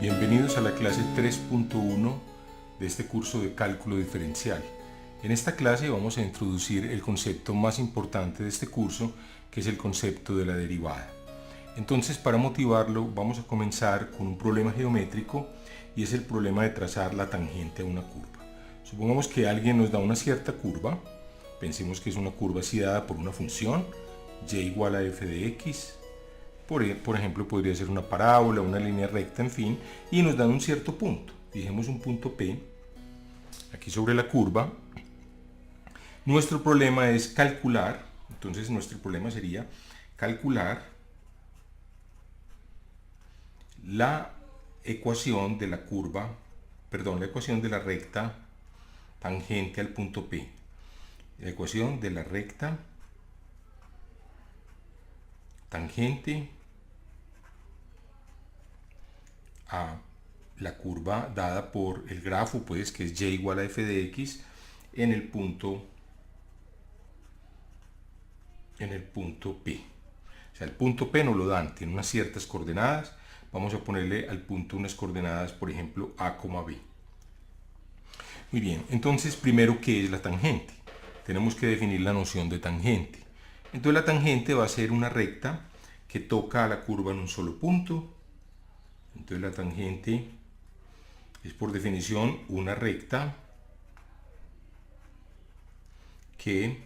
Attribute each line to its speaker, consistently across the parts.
Speaker 1: Bienvenidos a la clase 3.1 de este curso de cálculo diferencial. En esta clase vamos a introducir el concepto más importante de este curso, que es el concepto de la derivada. Entonces, para motivarlo, vamos a comenzar con un problema geométrico, y es el problema de trazar la tangente a una curva. Supongamos que alguien nos da una cierta curva. Pensemos que es una curva así dada por una función y igual a f de x. Por ejemplo, podría ser una parábola, una línea recta, en fin, y nos dan un cierto punto. Fijemos un punto P aquí sobre la curva. Nuestro problema es calcular, entonces nuestro problema sería calcular la ecuación de la curva, la ecuación de la recta tangente al punto P. La ecuación de la recta tangente a la curva dada por el grafo, pues, que es y igual a f de x en el punto P. O sea, el punto P nos lo dan, tiene unas ciertas coordenadas. Vamos a ponerle al punto unas coordenadas, por ejemplo, a, b. Muy bien, entonces primero, ¿qué es la tangente? Tenemos que definir la noción de tangente. Entonces la tangente va a ser una recta que toca a la curva en un solo punto. Entonces la tangente es, por definición, una recta que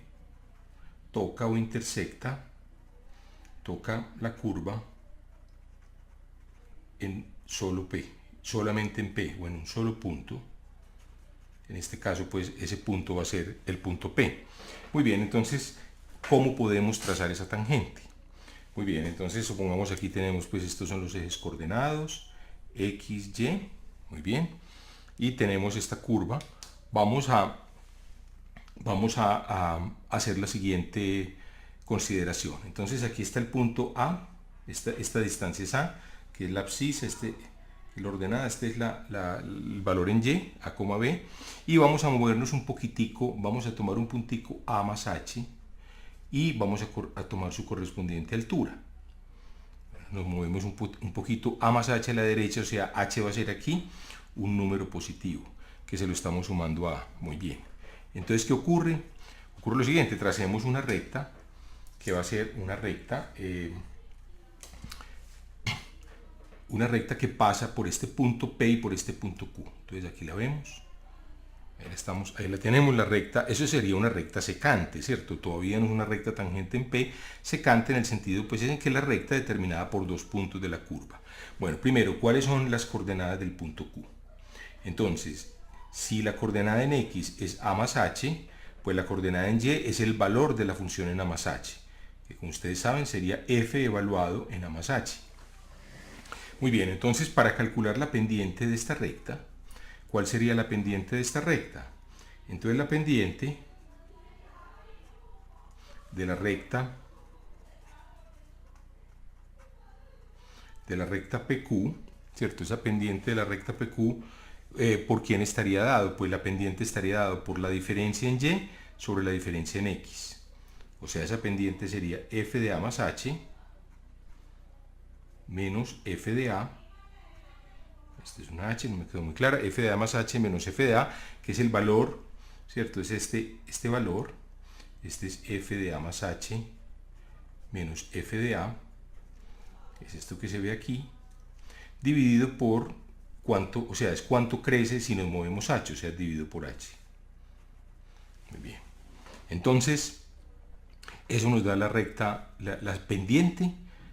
Speaker 1: toca o intersecta, toca la curva en solo P, solamente en P o en un solo punto. En este caso, pues, ese punto va a ser el punto P. Muy bien, entonces, ¿cómo podemos trazar esa tangente? Muy bien, entonces supongamos aquí tenemos, pues, estos son los ejes coordenados, x, y, muy bien, y tenemos esta curva. Vamos a hacer la siguiente consideración. Entonces aquí está el punto A, esta distancia es A, que es la abscisa, la ordenada, este es el valor en y, a, b, y vamos a movernos un poquitico, vamos a tomar un puntico a más h, y vamos a tomar su correspondiente altura. Nos movemos un poquito a más h a la derecha, o sea, h va a ser aquí un número positivo, que se lo estamos sumando a A. Muy bien. Entonces, ¿qué ocurre? Ocurre lo siguiente: tracemos una recta, que va a ser una recta que pasa por este punto P y por este punto Q. Entonces aquí la vemos. Ahí la tenemos, la recta. Eso sería una recta secante, ¿cierto? Todavía no es una recta tangente en P, secante en el sentido, pues, en que la recta determinada por dos puntos de la curva. Bueno, primero, ¿cuáles son las coordenadas del punto Q? Entonces, si la coordenada en x es a más h, pues la coordenada en y es el valor de la función en a más h, que, como ustedes saben, sería f evaluado en a más h. Muy bien, entonces, para calcular la pendiente de esta recta, ¿cuál sería la pendiente de esta recta? Entonces la pendiente de la recta PQ, ¿cierto? Esa pendiente de la recta PQ, ¿por quién estaría dado? Pues la pendiente estaría dado por la diferencia en y sobre la diferencia en x. O sea, esa pendiente sería f de a más h menos f de a. Esta es una h, no me quedó muy clara. F de a más h menos f de a, que es el valor, ¿cierto? Es este valor. Este es f de a más h menos f de a. Es esto que se ve aquí, dividido por cuánto, o sea, es cuánto crece si nos movemos h, o sea, dividido por h. Muy bien. Entonces, eso nos da la recta, la pendiente,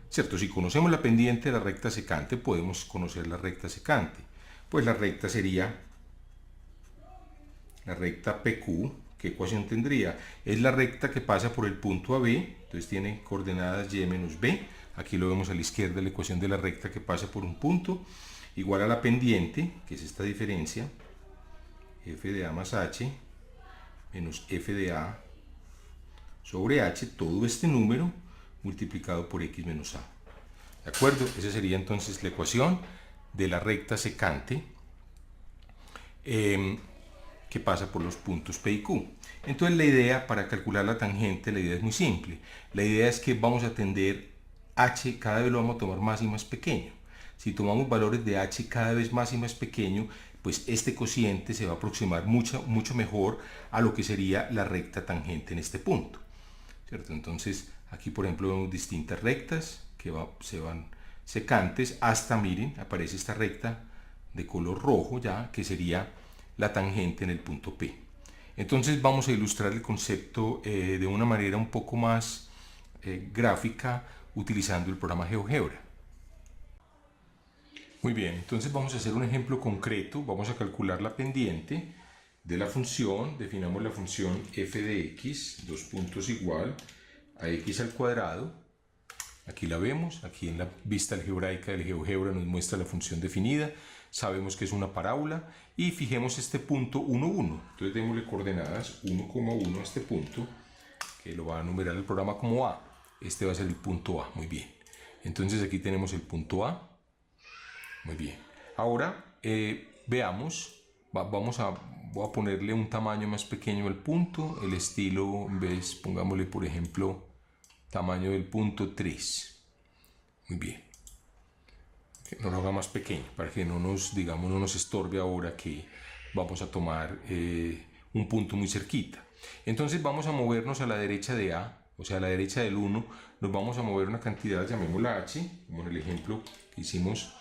Speaker 1: ¿cierto? Si conocemos la pendiente de la recta secante, podemos conocer la recta secante. Pues la recta sería la recta PQ. ¿Qué ecuación tendría? Es la recta que pasa por el punto AB, entonces tiene coordenadas y menos b. Aquí lo vemos a la izquierda, la ecuación de la recta que pasa por un punto, igual a la pendiente, que es esta diferencia, f de a más h menos f de a sobre h, todo este número multiplicado por x menos a. ¿De acuerdo? Esa sería entonces la ecuación de la recta secante que pasa por los puntos P y Q. Entonces la idea para calcular la tangente, la idea es muy simple. La idea es que vamos a tender h, cada vez lo vamos a tomar más y más pequeño. Si tomamos valores de h cada vez más y más pequeño, pues este cociente se va a aproximar mucho mejor a lo que sería la recta tangente en este punto, ¿cierto? Entonces aquí por ejemplo vemos distintas rectas que se van secantes hasta, miren, aparece esta recta de color rojo ya, que sería la tangente en el punto P. Entonces vamos a ilustrar el concepto de una manera un poco más gráfica utilizando el programa GeoGebra. Muy bien, entonces vamos a hacer un ejemplo concreto. Vamos a calcular la pendiente de la función. Definamos la función f de x, dos puntos igual a x al cuadrado. Aquí la vemos, aquí en la vista algebraica del GeoGebra nos muestra la función definida. Sabemos que es una parábola y fijemos este punto 1, 1. Entonces démosle coordenadas 1,1 a este punto, que lo va a numerar el programa como A. Este va a ser el punto A, muy bien. Entonces aquí tenemos el punto A. Muy bien. Ahora veamos, voy a ponerle un tamaño más pequeño al punto. El estilo, en vez, pongámosle por ejemplo, tamaño del punto 3. Muy bien. Que no lo haga más pequeño para que no nos estorbe ahora que vamos a tomar un punto muy cerquita. Entonces vamos a movernos a la derecha de A, o sea a la derecha del 1, nos vamos a mover una cantidad, llamémosla h, como en el ejemplo que hicimos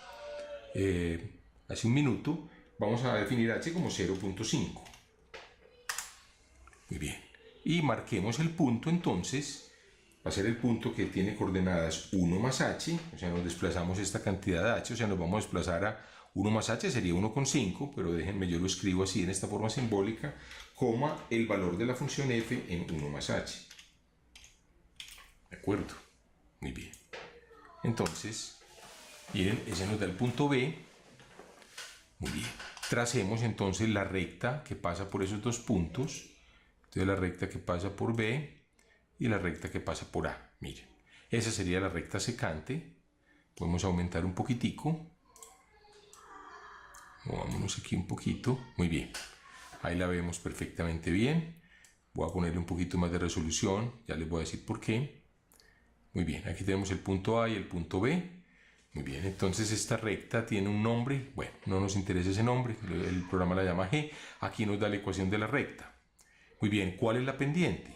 Speaker 1: hace un minuto. Vamos a definir h como 0.5. Muy bien. Y marquemos el punto entonces. Va a ser el punto que tiene coordenadas 1 más h, o sea, nos desplazamos esta cantidad de h, o sea, nos vamos a desplazar a 1 más h, sería 1,5, pero déjenme, yo lo escribo así en esta forma simbólica, coma el valor de la función f en 1 más h. ¿De acuerdo? Muy bien. Entonces, miren, ese nos da el punto B. Muy bien. Tracemos entonces la recta que pasa por esos dos puntos. Entonces la recta que pasa por B y la recta que pasa por A. Miren, esa sería la recta secante. Podemos aumentar un poquitico. Movámonos aquí un poquito. Muy bien. Ahí la vemos perfectamente bien. Voy a ponerle un poquito más de resolución. Ya les voy a decir por qué. Muy bien. Aquí tenemos el punto A y el punto B. Muy bien. Entonces esta recta tiene un nombre. Bueno, no nos interesa ese nombre. El programa la llama G. Aquí nos da la ecuación de la recta. Muy bien. ¿Cuál es la pendiente?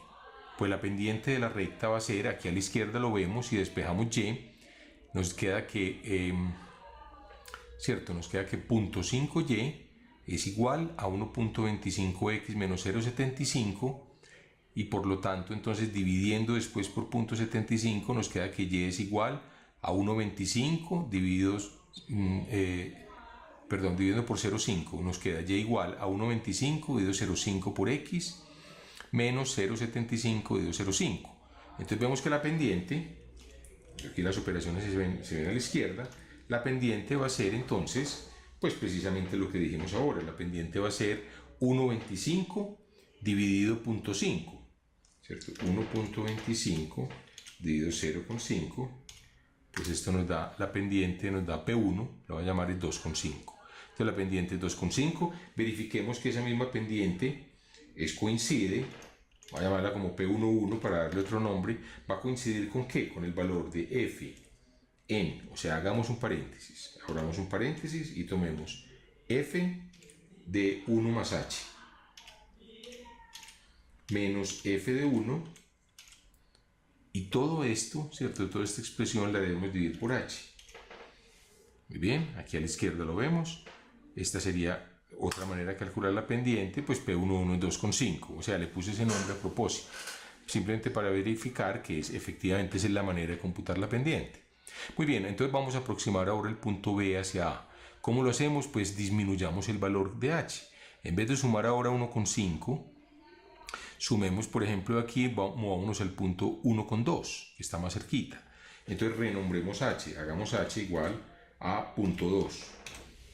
Speaker 1: Pues la pendiente de la recta va a ser, aquí a la izquierda lo vemos y despejamos y, nos queda que, ¿cierto? Nos queda que punto 5y es igual a 1.25x menos 0.75 y por lo tanto entonces dividiendo después por punto 75 nos queda que y es igual a 1.25 dividiendo por 0.5 nos queda y igual a 1.25 dividido 0.5 por x menos 0.75 dividido 0.5. Entonces vemos que la pendiente, aquí las operaciones se ven a la izquierda, la pendiente va a ser entonces, pues precisamente lo que dijimos ahora, la pendiente va a ser 1.25 dividido 0.5, ¿cierto? 1.25 dividido 0.5, pues esto nos da, la pendiente nos da P1, la voy a llamar el 2.5. Entonces la pendiente es 2.5, verifiquemos que esa misma pendiente coincide, voy a llamarla como P11 para darle otro nombre, va a coincidir con ¿qué? Con el valor de f en, o sea, hagamos un paréntesis, abramos un paréntesis y tomemos f de 1 más h menos f de 1 y todo esto, ¿cierto? Toda esta expresión la debemos dividir por h. Muy bien, aquí a la izquierda lo vemos, esta sería otra manera de calcular la pendiente, pues P11 es 2.5, o sea, le puse ese nombre a propósito, simplemente para verificar que efectivamente esa es la manera de computar la pendiente. Muy bien, entonces vamos a aproximar ahora el punto B hacia A. ¿Cómo lo hacemos? Pues disminuyamos el valor de h. En vez de sumar ahora 1.5, sumemos, por ejemplo, aquí, movámonos al punto 1.2, que está más cerquita. Entonces renombremos h, hagamos h igual a punto 2.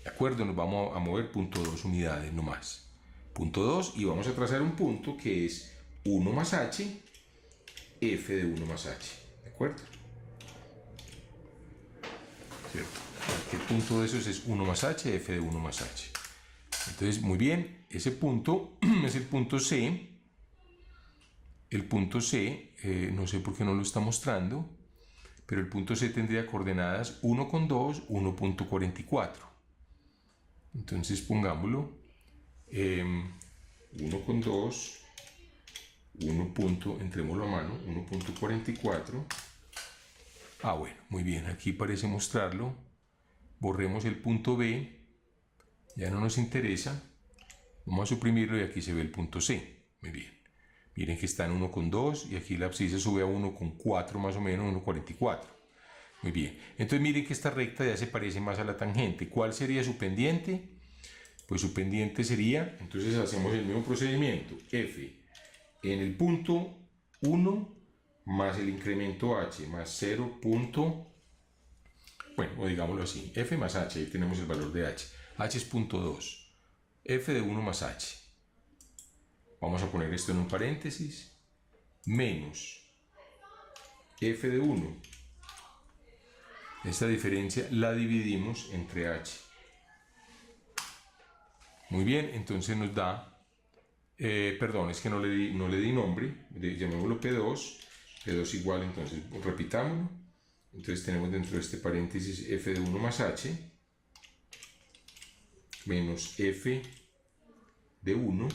Speaker 1: ¿De acuerdo? Nos vamos a mover punto 2 unidades nomás. Punto 2 y vamos a trazar un punto que es 1 más h, f de 1 más h. ¿De acuerdo? ¿Cierto? El punto de esos es 1 más h, f de 1 más h. Entonces, muy bien, ese punto es el punto C. El punto C, no sé por qué no lo está mostrando. pero el punto C tendría coordenadas 1,2, 1.44. Entonces pongámoslo 1,2, 1. Entrémoslo a mano, 1.44. Bueno, muy bien, aquí parece mostrarlo. Borremos el punto B, ya no nos interesa. Vamos a suprimirlo y aquí se ve el punto C. Muy bien. Miren que está en 1,2 y aquí la abscisa sube a 1,4 más o menos, 1,44. Muy bien. Entonces miren que esta recta ya se parece más a la tangente. ¿Cuál sería su pendiente? Pues su pendiente sería, entonces hacemos el mismo procedimiento. F en el punto 1 más el incremento h más 0. Bueno, o digámoslo así, f más h, ahí tenemos el valor de h. H es 0.2. F de 1 más h. Vamos a poner esto en un paréntesis. Menos f de 1. Esta diferencia la dividimos entre h. Muy bien, entonces nos da... perdón, es que no le di nombre. Llamémoslo P2. P2 igual, entonces repitámoslo. Entonces tenemos dentro de este paréntesis f de 1 más h. Menos f de 1.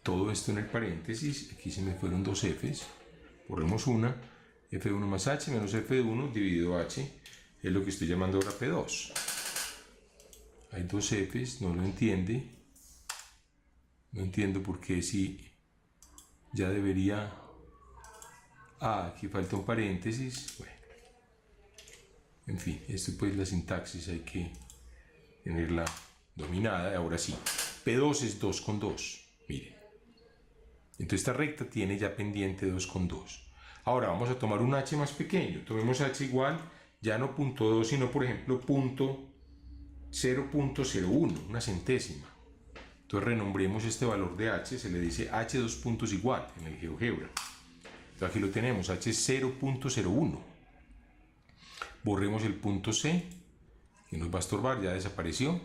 Speaker 1: Todo esto en el paréntesis. Aquí se me fueron dos f's. Borremos una. F de 1 más h menos f de 1 dividido h. Es lo que estoy llamando ahora P2. Hay dos f's, no lo entiende. No entiendo por qué si ya debería... aquí falta un paréntesis. Bueno. En fin, esto pues la sintaxis hay que tenerla dominada. Ahora sí, P2 es 2,2. Miren. Entonces esta recta tiene ya pendiente 2,2. Ahora vamos a tomar un h más pequeño. Tomemos h igual, ya no 0.2, sino por ejemplo 0.01, una centésima. Entonces renombremos este valor de h, se le dice h dos puntos igual en el GeoGebra. Entonces aquí lo tenemos, h es 0.01. Borremos el punto C, que nos va a estorbar, ya desapareció.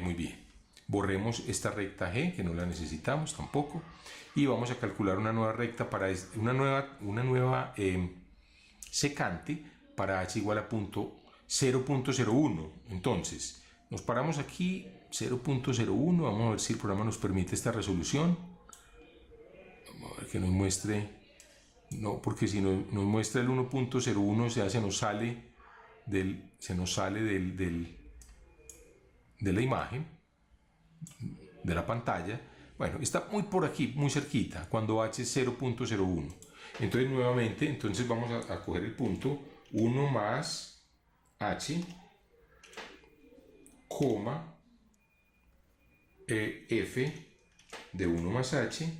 Speaker 1: Muy bien. Borremos esta recta G, que no la necesitamos tampoco. Y vamos a calcular una nueva recta para una nueva secante para h igual a 0.01. Entonces, nos paramos aquí, 0.01. Vamos a ver si el programa nos permite esta resolución. Vamos a ver que nos muestre. No, porque si nos muestra el 1.01, ya se nos sale de la imagen, de la pantalla. Bueno, está muy por aquí, muy cerquita, cuando h es 0.01. Entonces, nuevamente, vamos a coger el punto 1 más h, coma, f de 1 más h.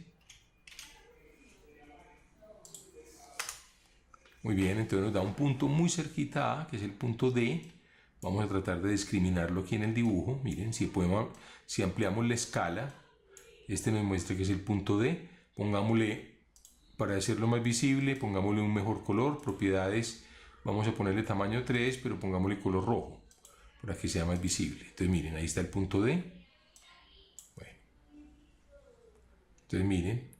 Speaker 1: Muy bien, entonces nos da un punto muy cerquita a, que es el punto D. Vamos a tratar de discriminarlo aquí en el dibujo. Miren, si ampliamos la escala, este nos muestra que es el punto D. Pongámosle, para hacerlo más visible, pongámosle un mejor color, propiedades, vamos a ponerle tamaño 3, pero pongámosle color rojo, para que sea más visible. Entonces miren, ahí está el punto D. Bueno. Entonces miren,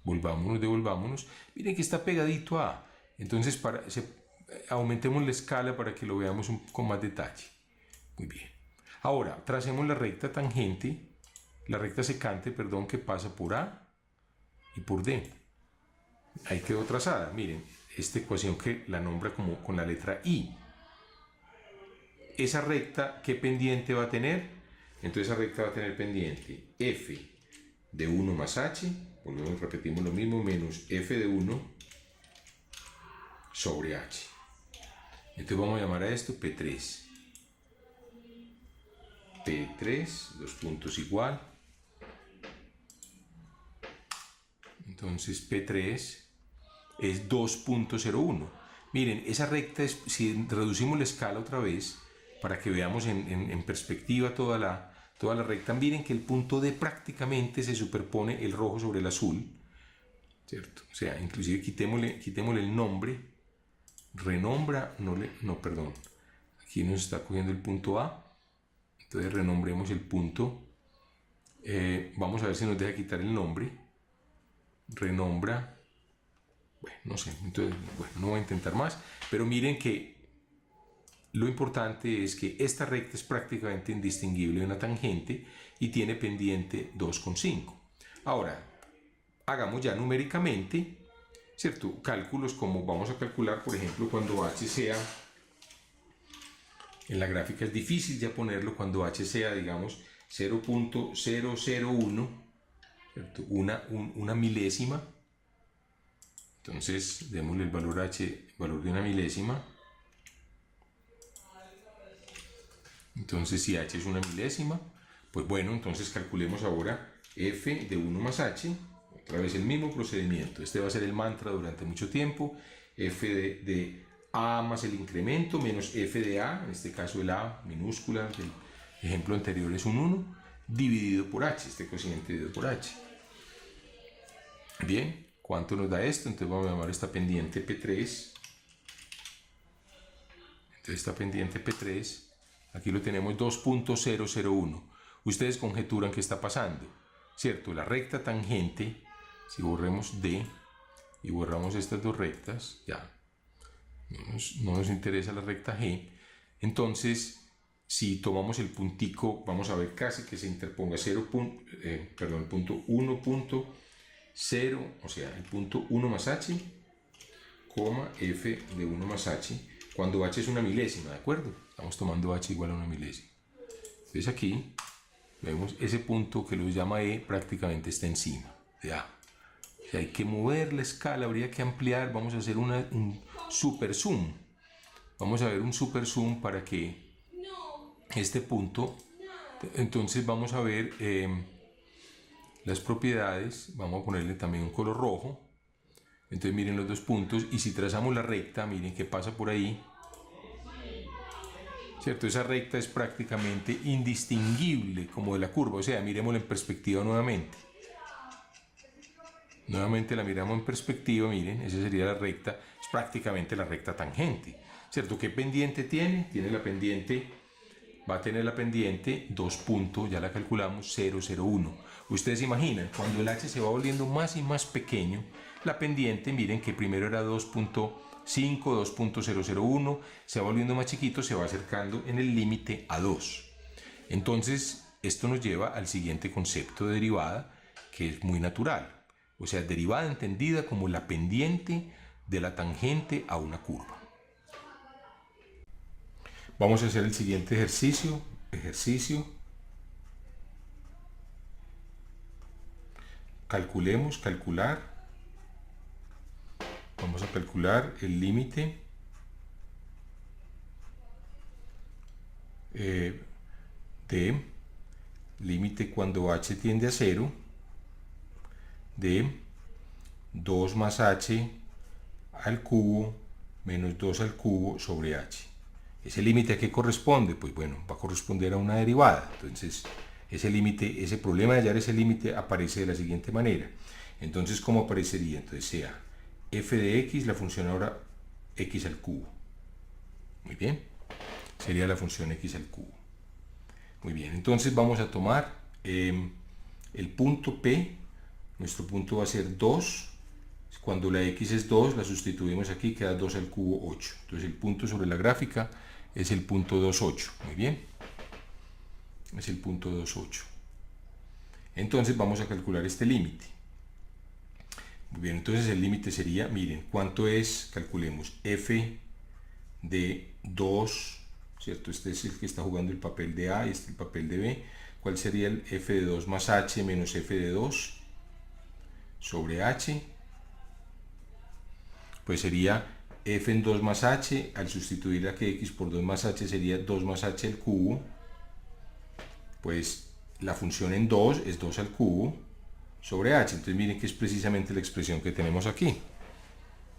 Speaker 1: devolvámonos. Miren que está pegadito a A. Entonces aumentemos la escala para que lo veamos con más detalle. Muy bien. Ahora, tracemos la recta tangente, la recta secante, perdón, que pasa por A y por D. Ahí quedó trazada. Miren, esta ecuación que la nombra como con la letra I. Esa recta, ¿qué pendiente va a tener? Entonces esa recta va a tener pendiente f de 1 más h, repetimos lo mismo, menos f de 1 sobre h. Entonces vamos a llamar a esto P3. P3, dos puntos igual. Entonces P3 es 2.01. Miren, esa recta es, si reducimos la escala otra vez, para que veamos en perspectiva toda la recta, miren que el punto D prácticamente se superpone el rojo sobre el azul, ¿cierto? O sea, inclusive quitémosle el nombre, renombra, perdón, aquí nos está cogiendo el punto A, entonces renombremos el punto, vamos a ver si nos deja quitar el nombre, renombra Bueno, no sé, entonces, bueno, no voy a intentar más, pero miren que lo importante es que esta recta es prácticamente indistinguible de una tangente y tiene pendiente 2,5. Ahora, hagamos ya numéricamente, ¿cierto? Cálculos como vamos a calcular, por ejemplo, cuando h sea, en la gráfica es difícil ya ponerlo, cuando h sea, digamos, 0.001, ¿cierto? Una milésima. Entonces, démosle el valor h, valor de una milésima. Entonces, si h es una milésima, pues bueno, entonces calculemos ahora f de 1 más h. Otra vez el mismo procedimiento. Este va a ser el mantra durante mucho tiempo. F de a más el incremento menos f de a, en este caso el a minúscula del ejemplo anterior es un 1, dividido por h, este cociente dividido por h. Bien, ¿cuánto nos da esto? Entonces vamos a llamar esta pendiente P3. Entonces esta pendiente P3, aquí lo tenemos 2.001. Ustedes conjeturan qué está pasando, ¿cierto? La recta tangente, si borremos D y borramos estas dos rectas, ya, no nos interesa la recta G. Entonces, si tomamos el puntico, vamos a ver casi que se interponga el punto 1.0, o sea, el punto 1 más h, coma f de 1 más h, cuando h es una milésima, ¿de acuerdo? Estamos tomando h igual a una milésima. Entonces aquí vemos ese punto que lo llama E, prácticamente está encima de A. O sea, hay que mover la escala, habría que ampliar, vamos a hacer un super zoom. Vamos a ver un super zoom para que este punto, entonces vamos a ver las propiedades, vamos a ponerle también un color rojo. Entonces miren los dos puntos y si trazamos la recta, miren qué pasa por ahí. ¿Cierto? Esa recta es prácticamente indistinguible como de la curva, o sea, miremosla en perspectiva nuevamente. Nuevamente la miramos en perspectiva, miren, esa sería la recta, es prácticamente la recta tangente, ¿cierto? ¿Qué pendiente tiene? Tiene la pendiente, va a tener la pendiente 2 puntos, ya la calculamos, 0,01. Ustedes imaginan, cuando el h se va volviendo más y más pequeño, la pendiente, miren que primero era 2.5, 2.001, se va volviendo más chiquito, se va acercando en el límite a 2. Entonces, esto nos lleva al siguiente concepto de derivada, que es muy natural. O sea, derivada entendida como la pendiente de la tangente a una curva. Vamos a hacer el siguiente ejercicio. Calcular. Vamos a calcular el límite de límite cuando h tiende a 0 de 2 más h al cubo menos 2 al cubo sobre h. ¿Ese límite a qué corresponde? Pues bueno, va a corresponder a una derivada. Entonces, ese límite, ese problema de hallar ese límite aparece de la siguiente manera. Entonces, ¿cómo aparecería? Entonces, sea f de x, la función ahora x al cubo. Muy bien. Sería la función x al cubo. Muy bien. Entonces, vamos a tomar el punto P. Nuestro punto va a ser 2. Cuando la x es 2, la sustituimos aquí, queda 2 al cubo 8. Entonces el punto sobre la gráfica es el punto 2,8. Muy bien. Es el punto 2,8. Entonces vamos a calcular este límite. Muy bien, entonces el límite sería, miren, ¿cuánto es? Calculemos f de 2, ¿cierto? Este es el que está jugando el papel de A y este el papel de B. ¿Cuál sería el f de 2 más h menos f de 2 sobre h? Pues sería f en 2 más h, al sustituir aquí x por 2 más h sería 2 más h al cubo, pues la función en 2 es 2 al cubo sobre h, entonces miren que es precisamente la expresión que tenemos aquí.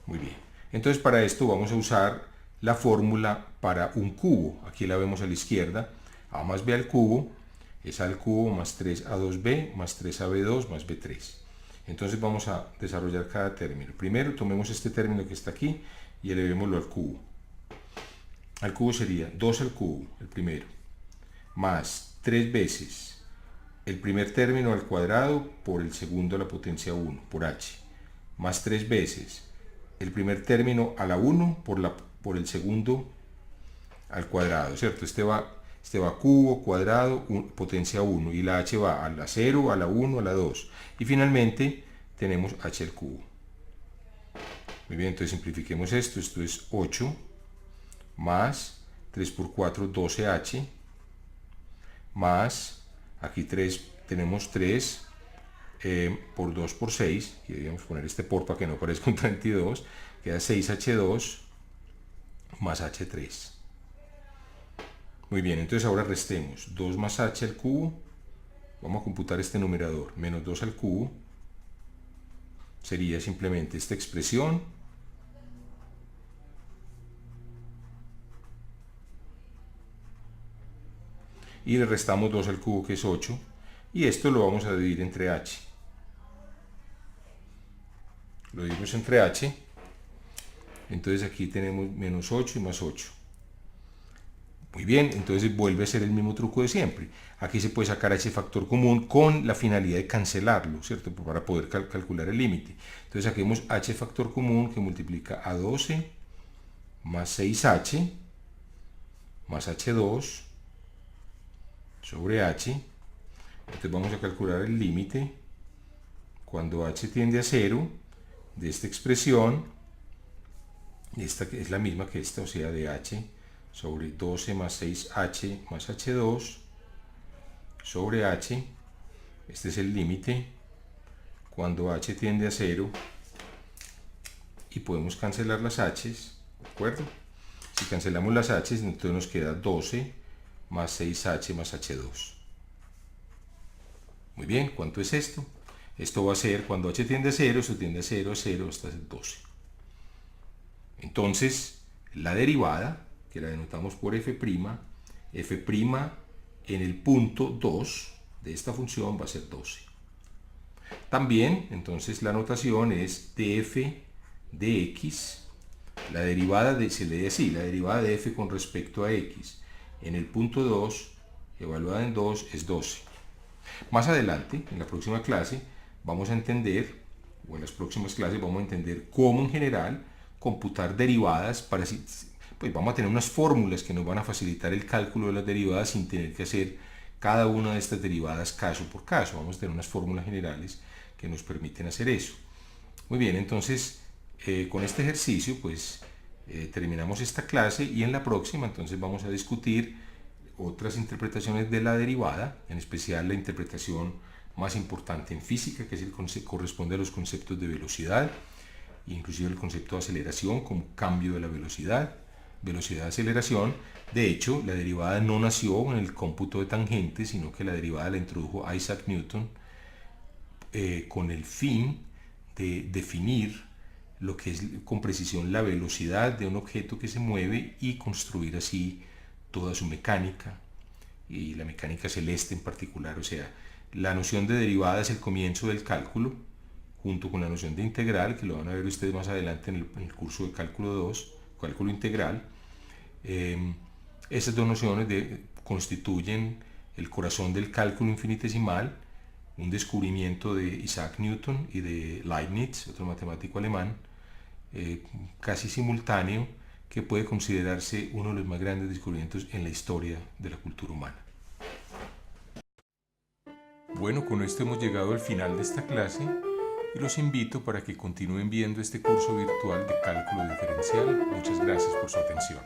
Speaker 1: Muy bien, entonces para esto vamos a usar la fórmula para un cubo, aquí la vemos a la izquierda, a más b al cubo es a al cubo más 3a2b más 3ab2 más b3. Entonces vamos a desarrollar cada término. Primero tomemos este término que está aquí y elevémoslo al cubo. Al cubo sería 2 al cubo, el primero, más 3 veces el primer término al cuadrado por el segundo a la potencia 1, por h, más 3 veces el primer término a la 1 por el segundo al cuadrado, ¿cierto? Este va cubo, cuadrado, potencia 1, y la h va a la 0, a la 1, a la 2. Y finalmente tenemos h al cubo. Muy bien, entonces simplifiquemos esto. Esto es 8 más 3 por 4, 12h, más, aquí tenemos 3 por 2 por 6, y debemos poner este por para que no parezca un 32, queda 6h2 más h3. Muy bien, entonces ahora restemos 2 más h al cubo, vamos a computar este numerador, menos 2 al cubo, sería simplemente esta expresión, y le restamos 2 al cubo, que es 8, y esto lo vamos a dividir entre h. Lo dividimos entre h, entonces aquí tenemos menos 8 y más 8. Muy bien, entonces vuelve a ser el mismo truco de siempre. Aquí se puede sacar h factor común con la finalidad de cancelarlo, ¿cierto? Para poder calcular el límite. Entonces saquemos h factor común, que multiplica a 12 más 6h más h2 sobre h. Entonces vamos a calcular el límite cuando h tiende a 0 de esta expresión. Esta es la misma que esta, o sea, de h sobre 12 más 6h más h2 sobre h. Este es el límite cuando h tiende a 0, y podemos cancelar las h's, ¿de acuerdo? Si cancelamos las h's, entonces nos queda 12 más 6h más h2. Muy bien, ¿cuánto es esto? Esto va a ser, cuando h tiende a 0, esto tiende a 0, a 0, hasta el 12. Entonces, la derivada, que la denotamos por f', f' en el punto 2 de esta función va a ser 12. También, entonces, la notación es df de x, la derivada se lee así, la derivada de f con respecto a x en el punto 2, evaluada en 2, es 12. Más adelante, en la próxima clase, vamos a entender, o en las próximas clases vamos a entender cómo en general computar derivadas pues vamos a tener unas fórmulas que nos van a facilitar el cálculo de las derivadas sin tener que hacer cada una de estas derivadas caso por caso. Vamos a tener unas fórmulas generales que nos permiten hacer eso. Muy bien, entonces con este ejercicio pues terminamos esta clase, y en la próxima entonces vamos a discutir otras interpretaciones de la derivada, en especial la interpretación más importante en física, que es corresponde a los conceptos de velocidad, inclusive el concepto de aceleración como cambio de la velocidad, aceleración. De hecho, la derivada no nació en el cómputo de tangentes, sino que la derivada la introdujo Isaac Newton con el fin de definir lo que es con precisión la velocidad de un objeto que se mueve y construir así toda su mecánica, y la mecánica celeste en particular. O sea, la noción de derivada es el comienzo del cálculo, junto con la noción de integral, que lo van a ver ustedes más adelante en el curso de cálculo 2, cálculo integral. Esas dos nociones constituyen el corazón del cálculo infinitesimal, un descubrimiento de Isaac Newton y de Leibniz, otro matemático alemán, casi simultáneo, que puede considerarse uno de los más grandes descubrimientos en la historia de la cultura humana. Bueno, con esto hemos llegado al final de esta clase, y los invito para que continúen viendo este curso virtual de cálculo diferencial. Muchas gracias por su atención.